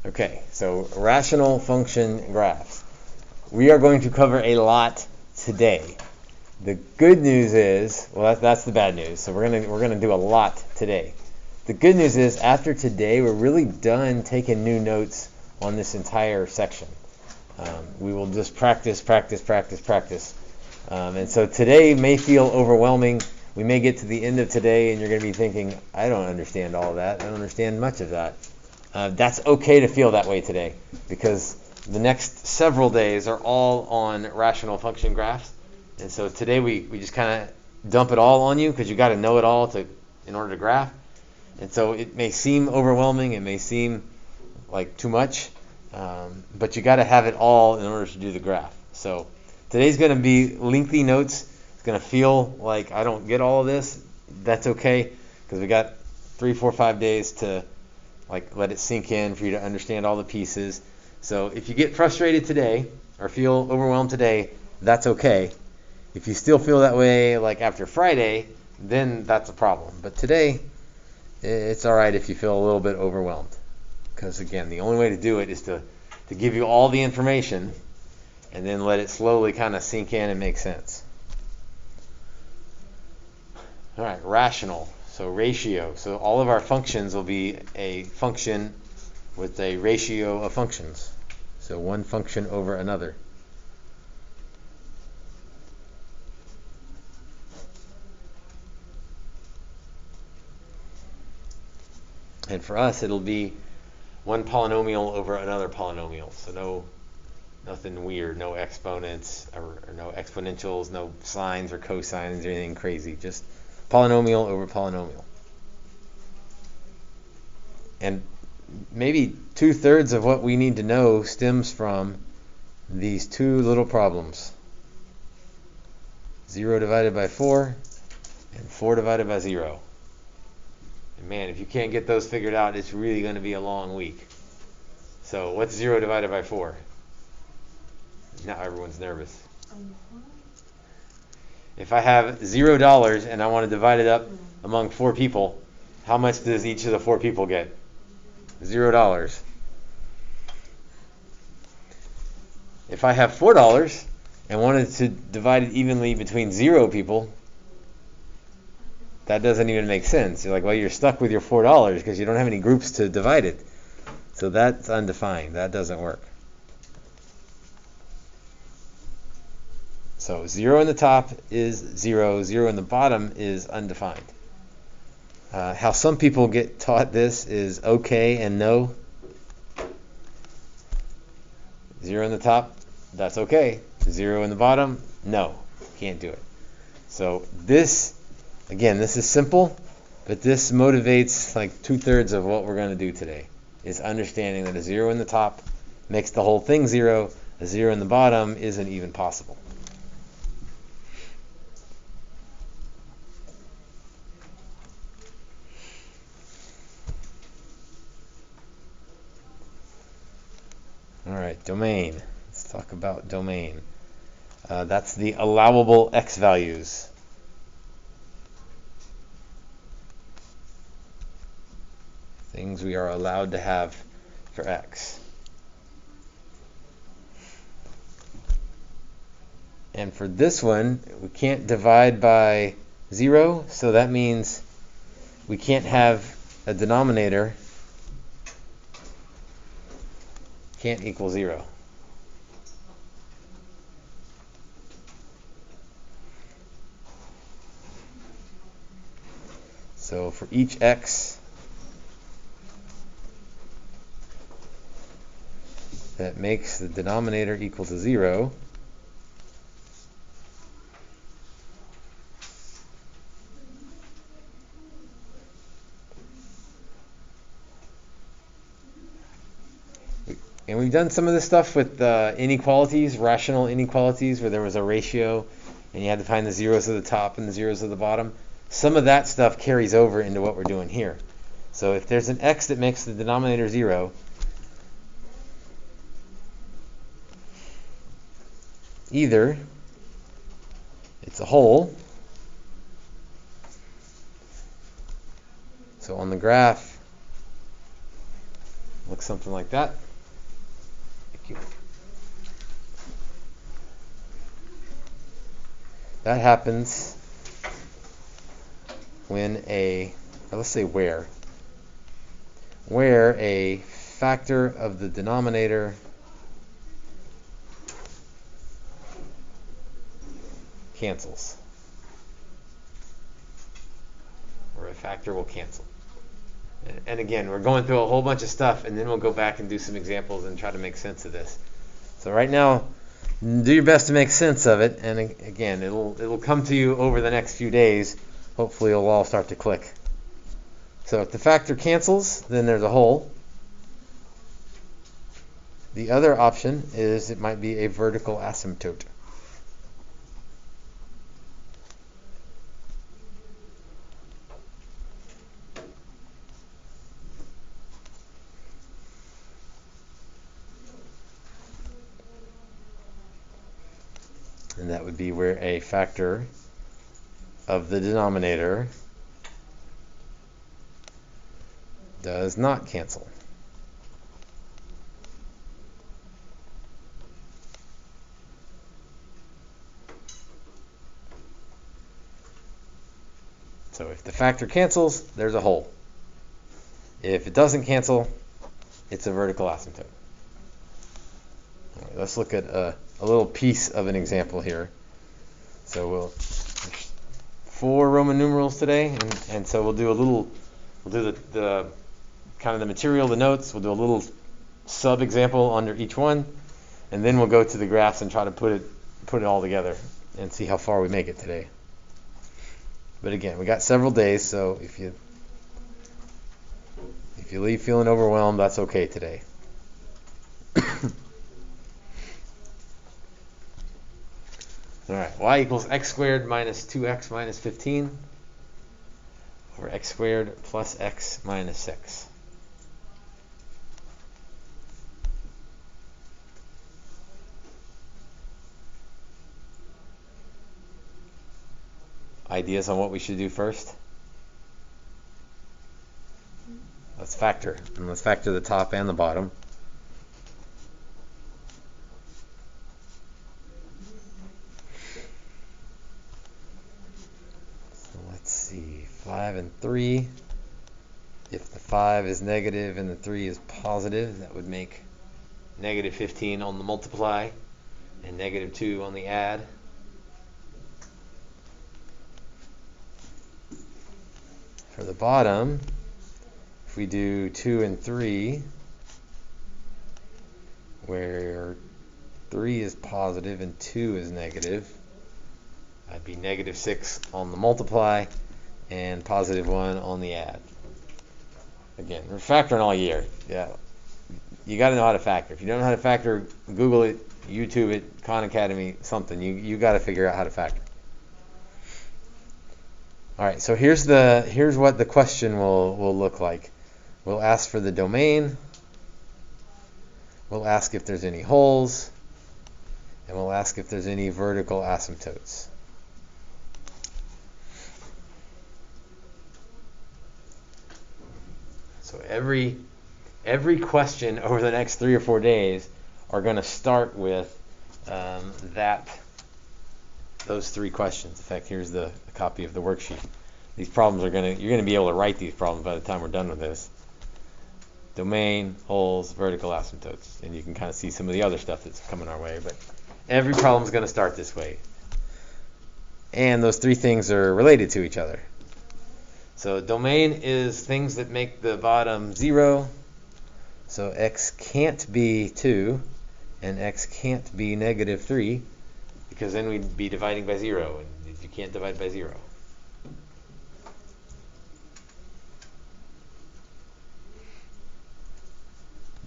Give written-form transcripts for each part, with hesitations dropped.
Okay, so rational function graphs. We are going to cover a lot today. The good news is, well, that's the bad news. So we're gonna do a lot today. The good news is, after today, we're really done taking new notes on this entire section. We will just practice. And so today may feel overwhelming. We may get to the end of today and you're going to be thinking, I don't understand all of that. I don't understand much of that. That's okay to feel that way today, because the next several days are all on rational function graphs. And so today we just kind of dump it all on you, because you got to know it all in order to graph. And so it may seem overwhelming, it may seem like too much, but you got to have it all in order to do the graph. So today's going to be lengthy notes. It's going to feel like I don't get all of this. That's okay, because we got 3, 4, 5 days to let it sink in for you to understand all the pieces. So if you get frustrated today or feel overwhelmed today, that's okay. If you still feel that way after Friday, then that's a problem. But today, it's all right if you feel a little bit overwhelmed, because again, the only way to do it is to give you all the information and then let it slowly kind of sink in and make sense. All right, rational, so ratio. So all of our functions will be a function with a ratio of functions. So one function over another. And for us, it'll be one polynomial over another polynomial. So nothing weird, no exponents or no exponentials, no sines or cosines or anything crazy. Just polynomial over polynomial. And maybe 2/3 of what we need to know stems from these two little problems. 0 divided by 4 and 4 divided by 0. And man, if you can't get those figured out, it's really going to be a long week. So what's 0 divided by 4? Now everyone's nervous. If I have $0 and I want to divide it up among 4 people, how much does each of the 4 people get? $0. If I have $4 and wanted to divide it evenly between 0 people, that doesn't even make sense. You're like, well, you're stuck with your $4 because you don't have any groups to divide it. So that's undefined. That doesn't work. So 0 in the top is 0. 0 in the bottom is undefined. How some people get taught this is okay and no. 0 in the top, that's okay. 0 in the bottom, no. Can't do it. So this is simple, but this motivates 2/3 of what we're going to do today, is understanding that a 0 in the top makes the whole thing 0. A 0 in the bottom isn't even possible. All right, domain. Let's talk about domain. That's the allowable x values. Things we are allowed to have for x. And for this one, we can't divide by 0, so that means we can't have a denominator can't equal 0. So for each x that makes the denominator equal to 0, and we've done some of this stuff with inequalities, rational inequalities, where there was a ratio and you had to find the zeros at the top and the zeros at the bottom. Some of that stuff carries over into what we're doing here. So if there's an x that makes the denominator 0, either it's a whole, so on the graph looks something like that. Thank you. That happens when let's say where a factor of the denominator cancels, or a factor will cancel. And again, we're going through a whole bunch of stuff, and then we'll go back and do some examples and try to make sense of this. So right now, do your best to make sense of it, and again, it'll come to you over the next few days. Hopefully it'll all start to click. So if the factor cancels, then there's a hole. The other option is it might be a vertical asymptote. And that would be where a factor of the denominator does not cancel. So if the factor cancels, there's a hole. If it doesn't cancel, it's a vertical asymptote. All right, let's look at a little piece of an example here. So there's 4 Roman numerals today, and so we'll do the kind of the material, the notes. We'll do a little sub example under each one, and then we'll go to the graphs and try to put it all together and see how far we make it today. But again, we got several days, so if you leave feeling overwhelmed, that's okay today. All right, y equals x squared minus 2x minus 15 over x squared plus x minus 6. Ideas on what we should do first? Let's factor, and let's factor the top and the bottom. So let's see, 5 and 3. If the 5 is negative and the 3 is positive, that would make negative 15 on the multiply and negative 2 on the add. For the bottom, if we do 2 and 3, where 3 is positive and 2 is negative, that'd be negative 6 on the multiply and positive 1 on the add. Again, we're factoring all year. Yeah, you got to know how to factor. If you don't know how to factor, Google it, YouTube it, Khan Academy, something. You got to figure out how to factor. All right, so here's what the question will look like. We'll ask for the domain. We'll ask if there's any holes, and we'll ask if there's any vertical asymptotes. So every question over the next 3 or 4 days are going to start with those 3 questions. In fact, here's a copy of the worksheet. These problems you're going to be able to write these problems by the time we're done with this. Domain, holes, vertical asymptotes, and you can kind of see some of the other stuff that's coming our way. But every problem is going to start this way, and those 3 things are related to each other. So domain is things that make the bottom 0. So x can't be 2, and x can't be negative 3, because then we'd be dividing by 0, and you can't divide by 0.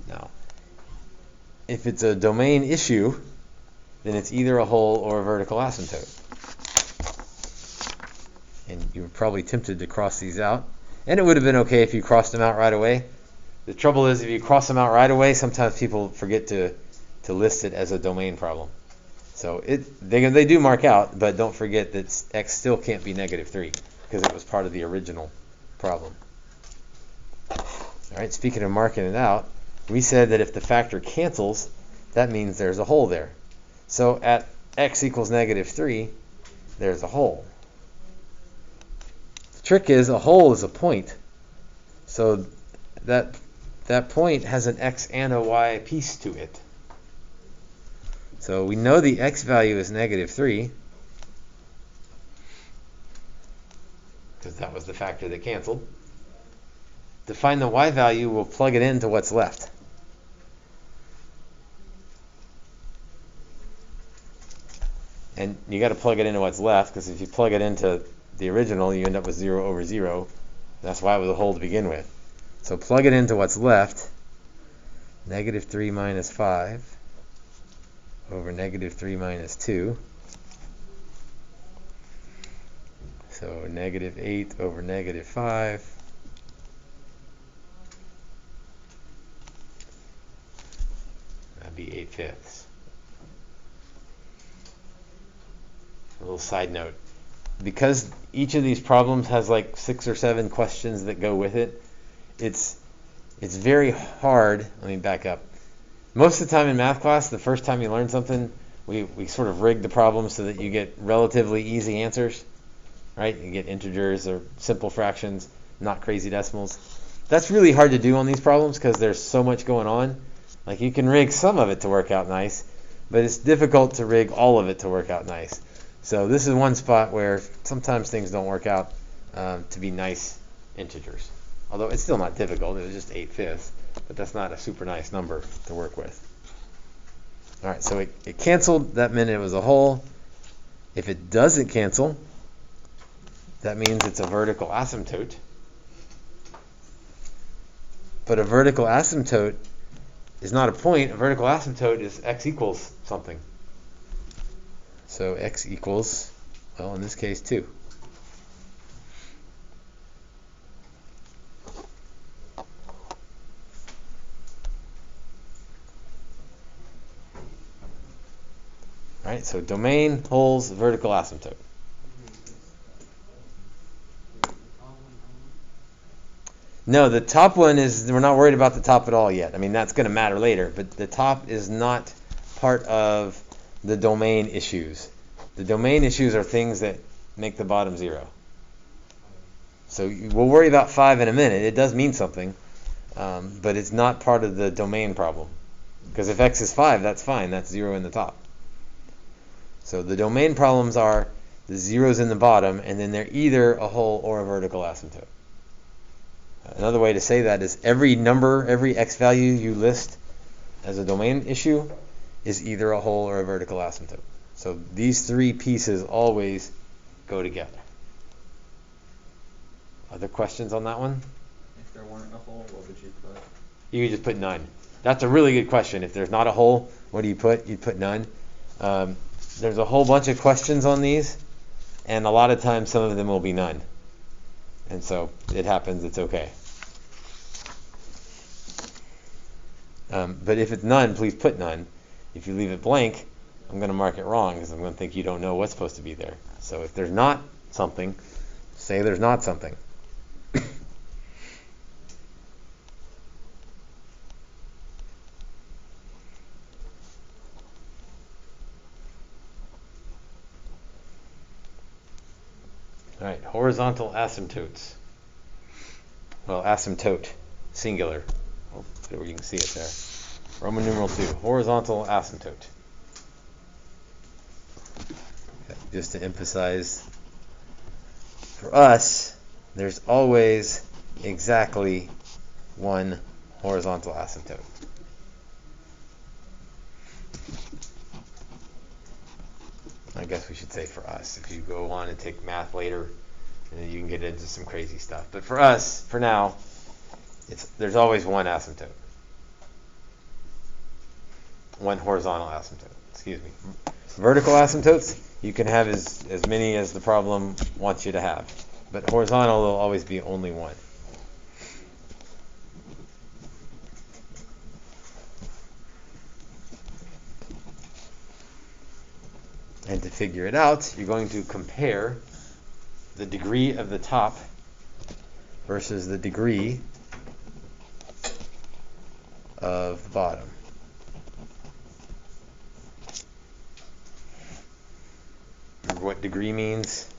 Now, if it's a domain issue, then it's either a hole or a vertical asymptote. And you were probably tempted to cross these out. And it would have been okay if you crossed them out right away. The trouble is, if you cross them out right away, sometimes people forget to list it as a domain problem. So they do mark out, but don't forget that x still can't be negative 3 because it was part of the original problem. All right, speaking of marking it out, we said that if the factor cancels, that means there's a hole there. So at x equals -3, there's a hole. The trick is a hole is a point. So that point has an x and a y piece to it. So we know the x value is -3 because that was the factor that canceled. To find the y value, we'll plug it into what's left. And you got to plug it into what's left, because if you plug it into the original, you end up with 0 over 0. That's why it was a hole to begin with. So plug it into what's left. -3 minus 5 over -3 minus 2. So -8 over -5. That'd be 8/5. A little side note. Because each of these problems has like 6 or 7 questions that go with it, it's very hard. Let me back up. Most of the time in math class, the first time you learn something, we sort of rig the problem so that you get relatively easy answers, right? You get integers or simple fractions, not crazy decimals. That's really hard to do on these problems because there's so much going on. Like you can rig some of it to work out nice, but it's difficult to rig all of it to work out nice. So this is one spot where sometimes things don't work out to be nice integers. Although it's still not difficult, it was just 8/5, but that's not a super nice number to work with. All right, so it canceled, that meant it was a hole. If it doesn't cancel, that means it's a vertical asymptote. But a vertical asymptote is not a point. A vertical asymptote is x equals something. So x equals, well, in this case, 2. All right, so domain, holes, vertical asymptote. No, the top one is, we're not worried about the top at all yet. I mean, that's going to matter later, but the top is not part of the domain issues. The domain issues are things that make the bottom 0. So we'll worry about 5 in a minute. It does mean something, but it's not part of the domain problem. Because if x is 5, that's fine. That's 0 in the top. So the domain problems are the zeros in the bottom, and then they're either a hole or a vertical asymptote. Another way to say that is every number, every x value you list as a domain issue is either a hole or a vertical asymptote. So these 3 pieces always go together. Other questions on that one? If there weren't a hole, what would you put? You could just put none. That's a really good question. If there's not a hole, what do you put? You'd put none. There's a whole bunch of questions on these, and a lot of times some of them will be none. And so it happens, it's okay. But if it's none, please put none. If you leave it blank, I'm going to mark it wrong because I'm going to think you don't know what's supposed to be there. So if there's not something, say there's not something. All right, horizontal asymptotes. Well, asymptote, singular. Oh, there you can see it there. Roman numeral 2, horizontal asymptote. Okay, just to emphasize, for us, there's always exactly one horizontal asymptote. I guess we should say for us. If you go on and take math later, and then you can get into some crazy stuff. But for us, for now, there's always one asymptote. One horizontal asymptote. Excuse me. Vertical asymptotes, you can have as many as the problem wants you to have. But horizontal, there'll always be only one. And to figure it out, you're going to compare the degree of the top versus the degree of the bottom. Remember what degree means?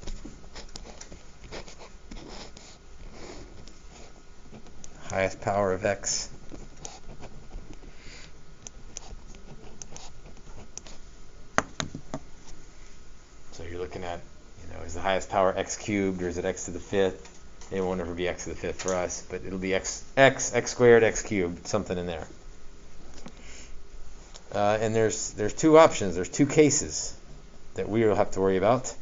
Highest power of x. So you're looking at, is the highest power x cubed, or is it x to the fifth? It won't ever be x to the fifth for us, but it'll be x squared, x cubed, something in there. And there's two options. There's two cases that we will have to worry about.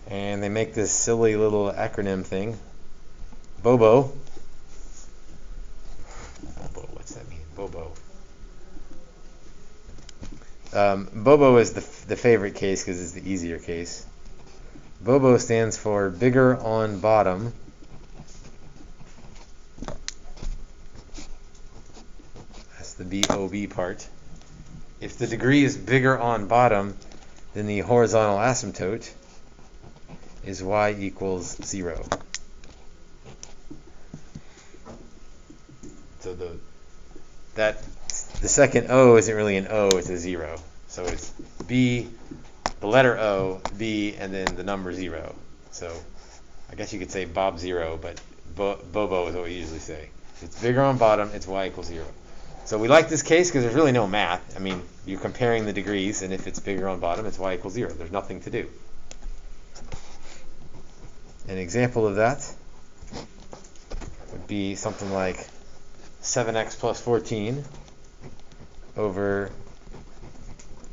And they make this silly little acronym thing. BOBO. What's that mean? BOBO. BOBO is the favorite case because it's the easier case. BOBO stands for bigger on bottom. That's the BOB part. If the degree is bigger on bottom, then the horizontal asymptote is y equals 0. So the second O isn't really an O, it's a 0. So it's B, the letter O, B, and then the number 0. So I guess you could say Bob 0, but Bobo is what we usually say. If it's bigger on bottom, it's y equals 0. So we like this case because there's really no math. I mean, you're comparing the degrees, and if it's bigger on bottom, it's y equals 0. There's nothing to do. An example of that would be something like 7x plus 14 over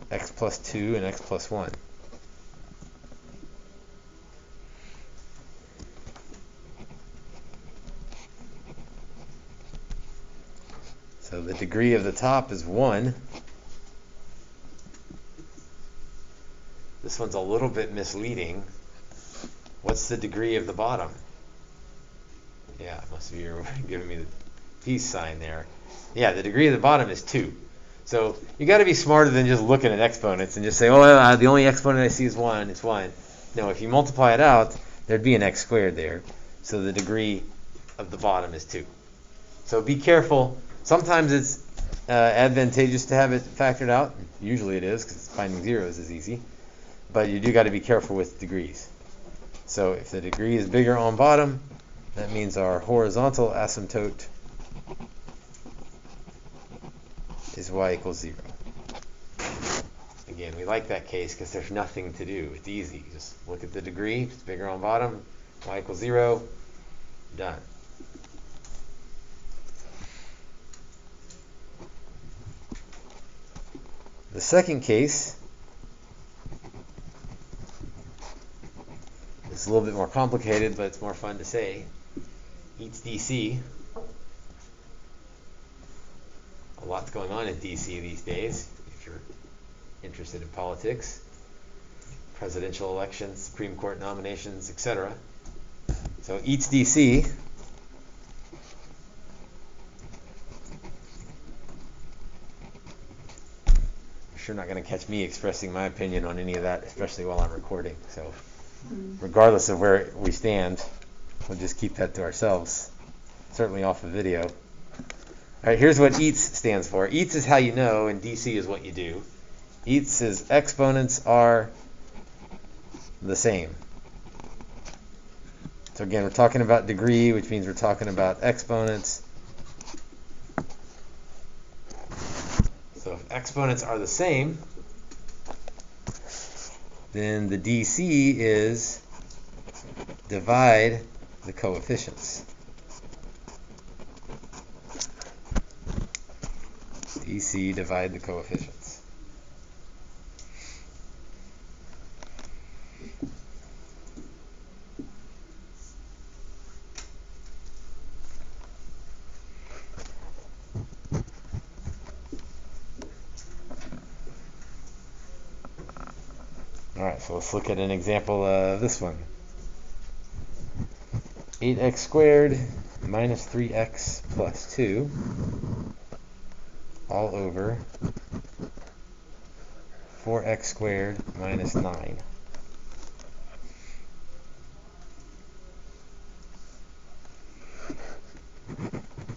x plus 2 and x plus 1. So the degree of the top is 1. This one's a little bit misleading. What's the degree of the bottom? Yeah, most of you are giving me the peace sign there. Yeah, the degree of the bottom is 2. So you got to be smarter than just looking at exponents and just say, oh, the only exponent I see is 1. It's 1. No, if you multiply it out, there'd be an x squared there. So the degree of the bottom is 2. So be careful. Sometimes it's advantageous to have it factored out. Usually it is, because finding zeros is easy. But you do got to be careful with degrees. So if the degree is bigger on bottom, that means our horizontal asymptote is y equals 0. Again, we like that case because there's nothing to do. It's easy. Just look at the degree. If it's bigger on bottom, y equals 0. Done. The second case is a little bit more complicated, but it's more fun to say. Eats DC. A lot's going on in DC these days, if you're interested in politics. Presidential elections, Supreme Court nominations, etc. So eats DC. You're not going to catch me expressing my opinion on any of that, especially while I'm recording. So regardless of where we stand, we'll just keep that to ourselves, certainly off the video. All right, here's what EATS stands for. EATS is how you know, and DC is what you do. EATS is exponents are the same. So again, we're talking about degree, which means we're talking about exponents. So if exponents are the same, then the DC is divide the coefficients. DC divide the coefficients. Alright, so let's look at an example of this one. 8x squared minus 3x plus 2 all over 4x squared minus 9.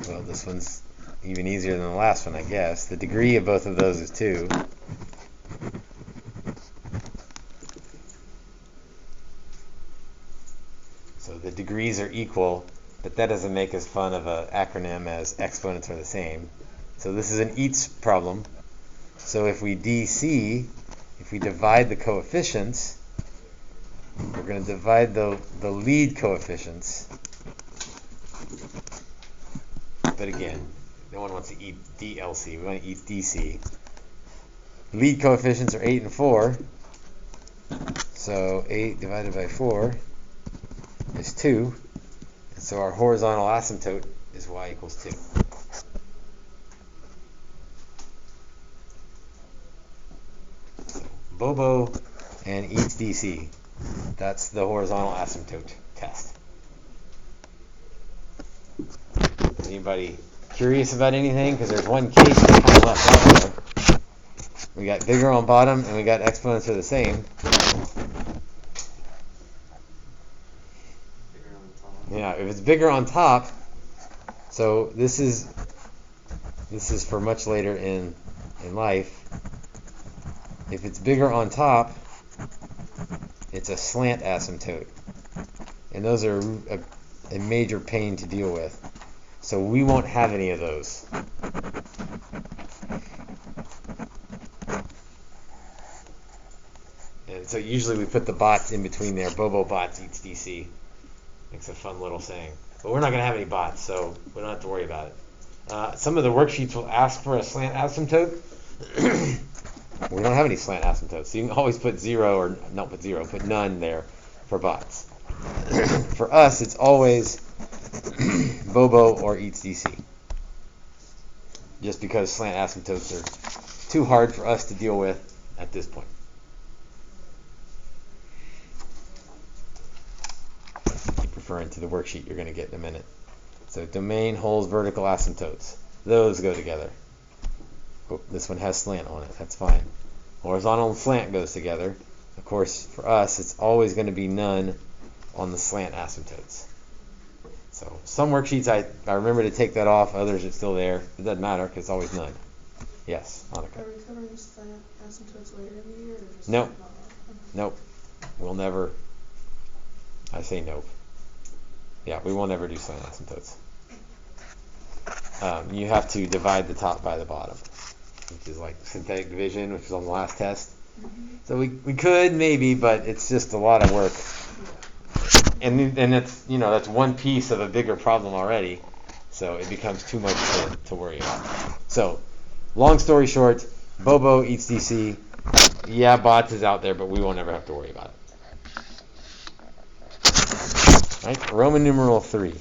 Well, this one's even easier than the last one, I guess. The degree of both of those is 2. So the degrees are equal, but that doesn't make as fun of an acronym as exponents are the same. So this is an eats problem. So if we DC, if we divide the coefficients, we're going to divide the lead coefficients. But again, no one wants to eat DLC. We want to eat DC. Lead coefficients are 8 and 4. So 8 divided by 4 is 2. And so our horizontal asymptote is y equals 2. So Bobo and eats DC. That's the horizontal asymptote test. Anybody curious about anything? Because there's one case that's kind of left out there. We got bigger on bottom and we got exponents are the same. Yeah, if it's bigger on top, so this is for much later in life. If it's bigger on top, it's a slant asymptote. And those are a major pain to deal with. So we won't have any of those. And so usually we put the bots in between there. Bobo bots eats DC. Makes a fun little saying. But we're not going to have any bots, so we don't have to worry about it. Some of the worksheets will ask for a slant asymptote. We don't have any slant asymptotes. So you can always put 0 or not put 0, put none there for bots. For us, it's always Bobo or eats DC. Just because slant asymptotes are too hard for us to deal with at this point. Keep referring to the worksheet you're going to get in a minute. So domain holes vertical asymptotes. Those go together. Oh, this one has slant on it. That's fine. Horizontal and slant goes together. Of course, for us, it's always going to be none on the slant asymptotes. So some worksheets I remember to take that off. Others are still there. It doesn't matter because it's always none. Yes, Monica. Are we covering slant asymptotes later in the year? Or just Nope. Nope. We'll never. I say nope. Yeah, we will never do slant asymptotes. You have to divide the top by the bottom, which is like synthetic division, which was on the last test. Mm-hmm. So we could maybe, but it's just a lot of work. And it's that's one piece of a bigger problem already, so it becomes too much to worry about. So, long story short, Bobo eats DC. Yeah, bots is out there, but we won't ever have to worry about it. All right, Roman numeral 3.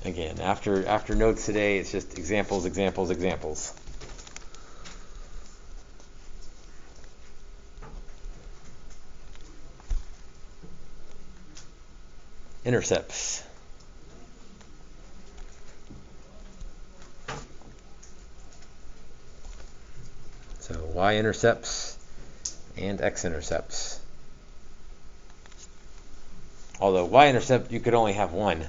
Again, after notes today, it's just examples, examples, examples. Intercepts. So y-intercepts and x-intercepts. Although y-intercept, you could only have one.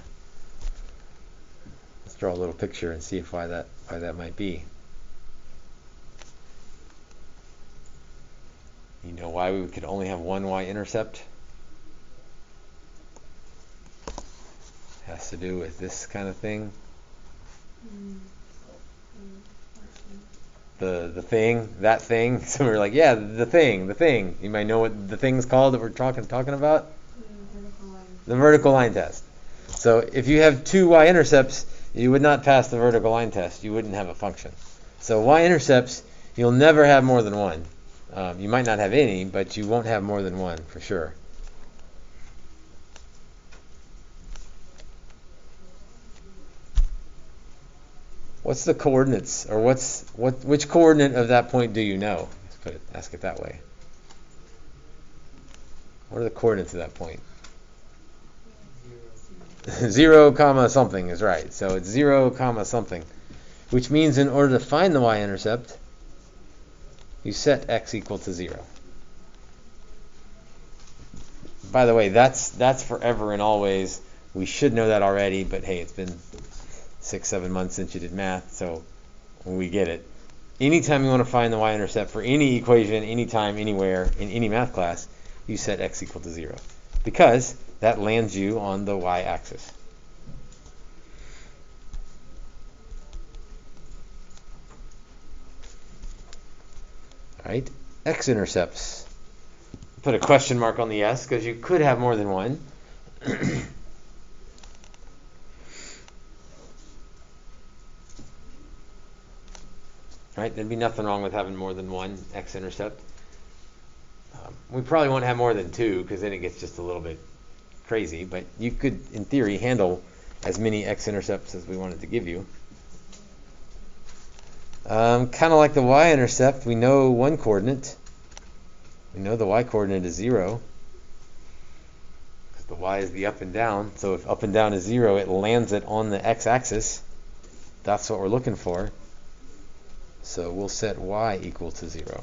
Let's draw a little picture and see why that might be. You know why we could only have one y-intercept? Has to do with this kind of thing. The thing, that thing. So we're like, yeah, the thing. You might know what the thing's called that we're talking about? The vertical line test. So if you have two y-intercepts, you would not pass the vertical line test. You wouldn't have a function. So y-intercepts, you'll never have more than one. You might not have any, but you won't have more than one for sure. What's the coordinates, or which coordinate of that point do you know? Let's ask it that way. What are the coordinates of that point? 0, comma something is right. So it's 0, comma something, which means in order to find the y-intercept, you set x equal to 0. by the way, that's forever and always. We should know that already, but hey, it's been 6-7 months since you did math, so we get it. Anytime you want to find the y-intercept for any equation, anytime, anywhere, in any math class, you set x equal to 0, because that lands you on the y-axis. All right, x-intercepts. Put a question mark on the s because you could have more than one. Right, there'd be nothing wrong with having more than one x-intercept. We probably won't have more than two because then it gets just a little bit crazy, but you could, in theory, handle as many x-intercepts as we wanted to give you. Kind of like the y-intercept, we know one coordinate. We know the y-coordinate is 0 because the y is the up and down. So if up and down is 0, it lands it on the x-axis. That's what we're looking for. So we'll set y equal to 0.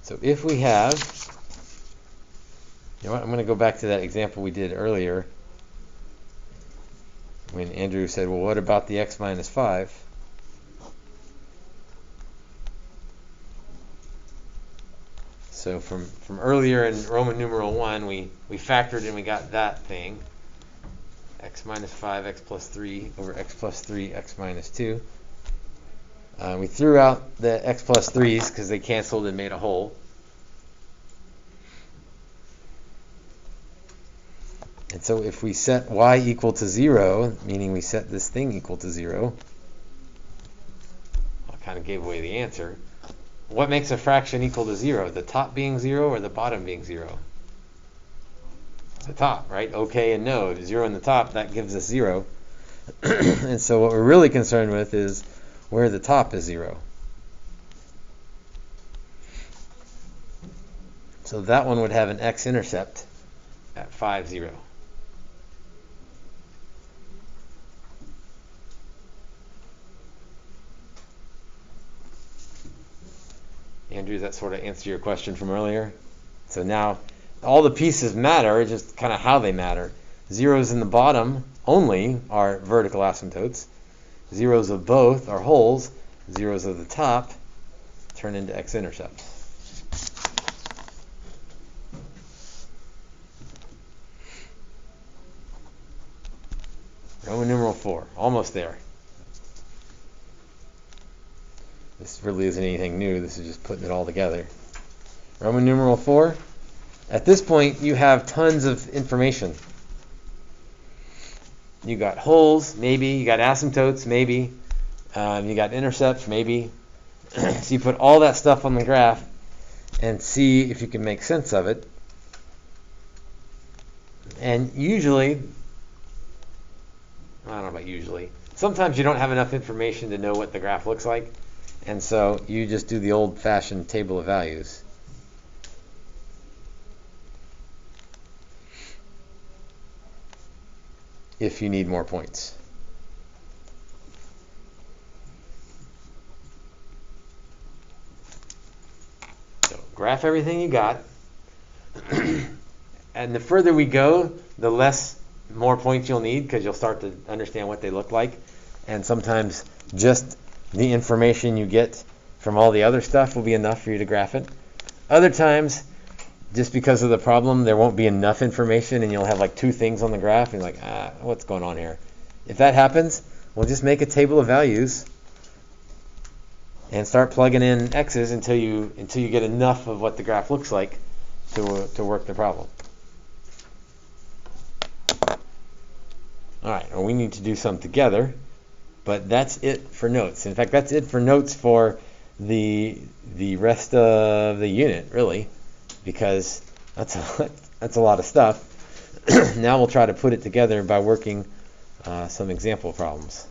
So if we have, you know what, I'm going to go back to that example we did earlier when Andrew said, well, what about the x minus 5? So from earlier in Roman numeral 1, we factored and we got that thing. X minus 5, x plus 3 over x plus 3, x minus 2. We threw out the x plus 3's because they canceled and made a whole. And so if we set y equal to 0, meaning we set this thing equal to 0, I kind of gave away the answer. What makes a fraction equal to 0? The top being 0 or the bottom being 0? The top, right? Okay and no. If 0 in the top, that gives us 0. And so what we're really concerned with is where the top is 0. So that one would have an x-intercept at 5, 0. Andrew, does that sort of answer your question from earlier? So now all the pieces matter, just kind of how they matter. Zeros in the bottom only are vertical asymptotes. Zeros of both are holes. Zeros of the top turn into x-intercepts. Roman numeral 4, almost there. This really isn't anything new, this is just putting it all together. Roman numeral 4. At this point, you have tons of information. You got holes, maybe. You got asymptotes, maybe. You got intercepts, maybe. So you put all that stuff on the graph and see if you can make sense of it. And usually, I don't know about usually, sometimes you don't have enough information to know what the graph looks like. And so you just do the old-fashioned table of values. If you need more points. So graph everything you got. And the further we go, the more points you'll need because you'll start to understand what they look like. And sometimes just the information you get from all the other stuff will be enough for you to graph it. Other times, just because of the problem, there won't be enough information and you'll have like two things on the graph and you're like, what's going on here? If that happens, we'll just make a table of values and start plugging in x's until you get enough of what the graph looks like to work the problem. All right, well, we need to do some together. But that's it for notes. In fact, that's it for notes for the rest of the unit, really, because that's a lot of stuff. Now we'll try to put it together by working some example problems.